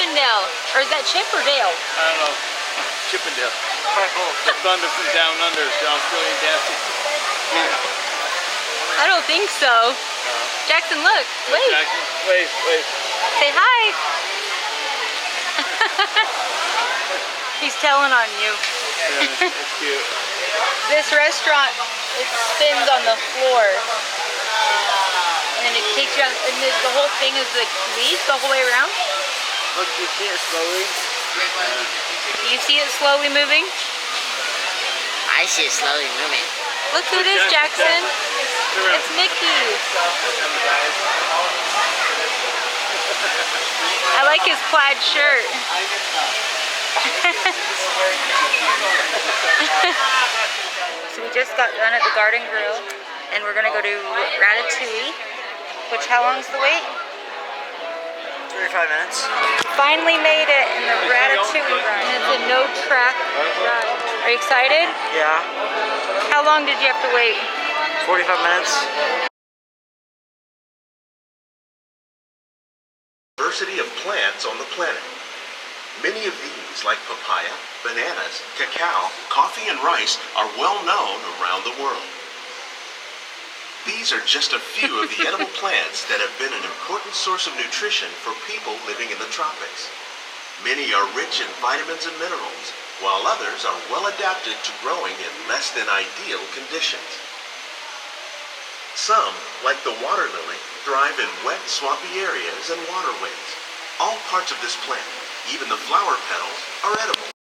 Chippendale. Or is that Chip or Dale? I don't know. Chippendale. The thunder from down under, the Australian dancing. I don't think so. Jaxon, look. Wait. Jaxon, wait. Say hi. He's telling on you. Yeah, that's cute. This restaurant, it spins on the floor. And then it takes you on, and the whole thing is like leaves the whole way around. Look, you see it slowly? Do you see it slowly moving? I see it slowly moving. Look who it is, Jaxon. It's Mickey. I like his plaid shirt. So we just got done at the Garden Grille, and we're gonna go to Ratatouille. Which, how long's the wait? 35 minutes. Finally made it in the Ratatouille ride. And it's a no-track ride. Are you excited? Yeah. How long did you have to wait? 45 minutes. Diversity of plants on the planet. Many of these, like papaya, bananas, cacao, coffee, and rice, are well known around the world. These are just a few of the edible plants that have been an important source of nutrition for people living in the tropics. Many are rich in vitamins and minerals, while others are well adapted to growing in less than ideal conditions. Some, like the water lily, thrive in wet, swampy areas and waterways. All parts of this plant, even the flower petals, are edible.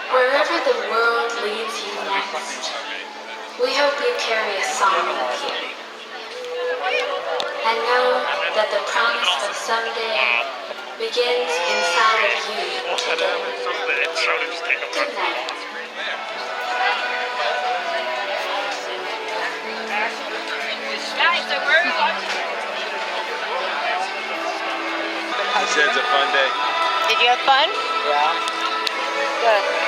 Wherever the world leads you next, we hope you carry a song with you. And know that the promise of someday begins inside of you today. Good night. He said it's a fun day. Did you have fun? Yeah. Good.